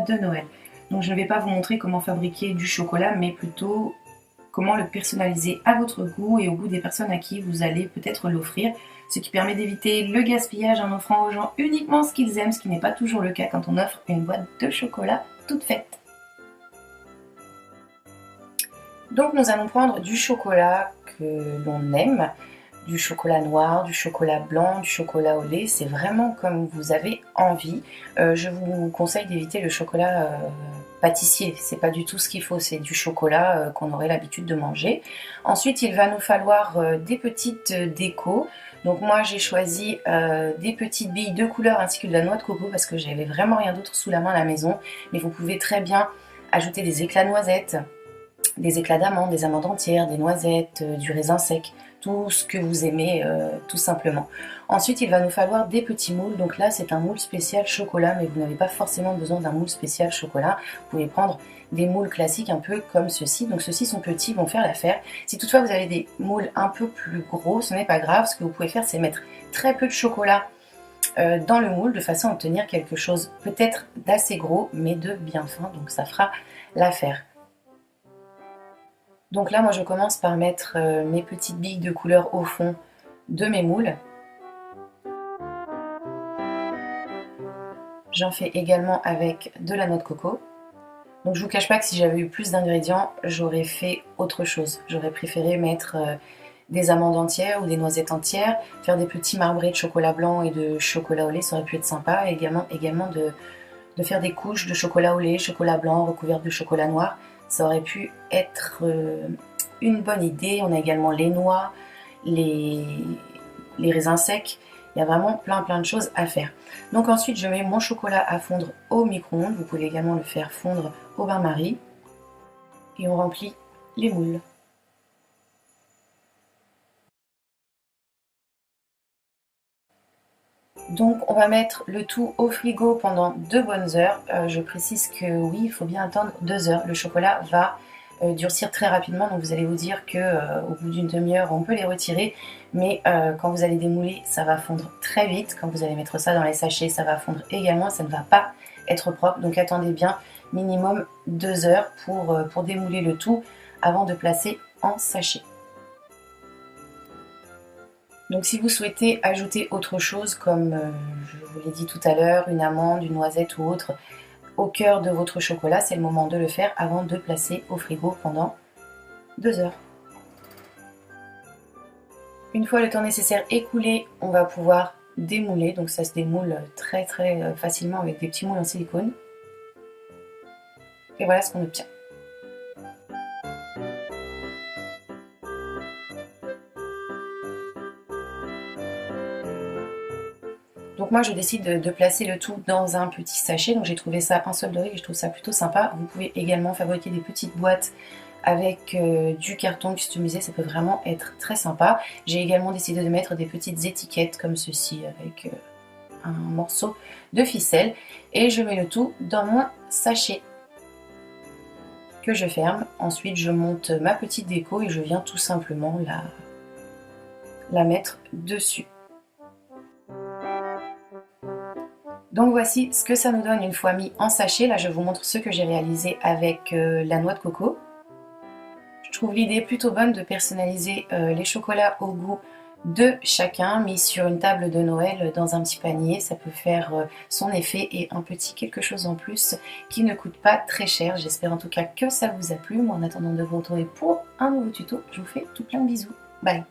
de Noël. Donc je ne vais pas vous montrer comment fabriquer du chocolat, mais plutôt comment le personnaliser à votre goût et au goût des personnes à qui vous allez peut-être l'offrir, ce qui permet d'éviter le gaspillage en offrant aux gens uniquement ce qu'ils aiment, ce qui n'est pas toujours le cas quand on offre une boîte de chocolat toute faite. Donc nous allons prendre du chocolat que l'on aime, du chocolat noir, du chocolat blanc, du chocolat au lait, c'est vraiment comme vous avez envie. Je vous conseille d'éviter le chocolat pâtissier, c'est pas du tout ce qu'il faut, c'est du chocolat qu'on aurait l'habitude de manger. Ensuite il va nous falloir des petites décos. Donc moi j'ai choisi des petites billes de couleur ainsi que de la noix de coco parce que j'avais vraiment rien d'autre sous la main à la maison. Mais vous pouvez très bien ajouter des éclats de noisettes, des éclats d'amandes, des amandes entières, des noisettes, du raisin sec, tout ce que vous aimez tout simplement. Ensuite il va nous falloir des petits moules, donc là c'est un moule spécial chocolat, mais vous n'avez pas forcément besoin d'un moule spécial chocolat, vous pouvez prendre des moules classiques un peu comme ceux-ci, donc ceux-ci sont petits, vont faire l'affaire. Si toutefois vous avez des moules un peu plus gros, ce n'est pas grave, ce que vous pouvez faire c'est mettre très peu de chocolat dans le moule de façon à obtenir quelque chose peut-être d'assez gros mais de bien fin, donc ça fera l'affaire. Donc là, moi, je commence par mettre mes petites billes de couleur au fond de mes moules. J'en fais également avec de la noix de coco. Donc je vous cache pas que si j'avais eu plus d'ingrédients, j'aurais fait autre chose. J'aurais préféré mettre des amandes entières ou des noisettes entières, faire des petits marbrés de chocolat blanc et de chocolat au lait, ça aurait pu être sympa. Et également de faire des couches de chocolat au lait, chocolat blanc recouvertes de chocolat noir. Ça aurait pu être une bonne idée. On a également les noix, les raisins secs. Il y a vraiment plein de choses à faire. Donc ensuite, je mets mon chocolat à fondre au micro-ondes. Vous pouvez également le faire fondre au bain-marie. Et on remplit les moules. Donc on va mettre le tout au frigo pendant 2 bonnes heures. Je précise que oui, il faut bien attendre 2 heures. Le chocolat va durcir très rapidement, donc vous allez vous dire que au bout d'une demi-heure on peut les retirer, mais quand vous allez démouler ça va fondre très vite. Quand vous allez mettre ça dans les sachets ça va fondre également, ça ne va pas être propre, donc attendez bien minimum 2 heures pour démouler le tout avant de placer en sachet. Donc si vous souhaitez ajouter autre chose, comme je vous l'ai dit tout à l'heure, une amande, une noisette ou autre, au cœur de votre chocolat, c'est le moment de le faire avant de placer au frigo pendant 2 heures. Une fois le temps nécessaire écoulé, on va pouvoir démouler. Donc ça se démoule très facilement avec des petits moules en silicone. Et voilà ce qu'on obtient. Donc moi je décide de placer le tout dans un petit sachet, donc j'ai trouvé ça en solderie et je trouve ça plutôt sympa. Vous pouvez également fabriquer des petites boîtes avec du carton customisé, ça peut vraiment être très sympa. J'ai également décidé de mettre des petites étiquettes comme ceci avec un morceau de ficelle et je mets le tout dans mon sachet que je ferme. Ensuite je monte ma petite déco et je viens tout simplement la mettre dessus. Donc voici ce que ça nous donne une fois mis en sachet. Là je vous montre ce que j'ai réalisé avec la noix de coco. Je trouve l'idée plutôt bonne de personnaliser les chocolats au goût de chacun, mis sur une table de Noël dans un petit panier. Ça peut faire son effet et un petit quelque chose en plus qui ne coûte pas très cher. J'espère en tout cas que ça vous a plu. Moi en attendant de vous retrouver pour un nouveau tuto, je vous fais tout plein de bisous. Bye!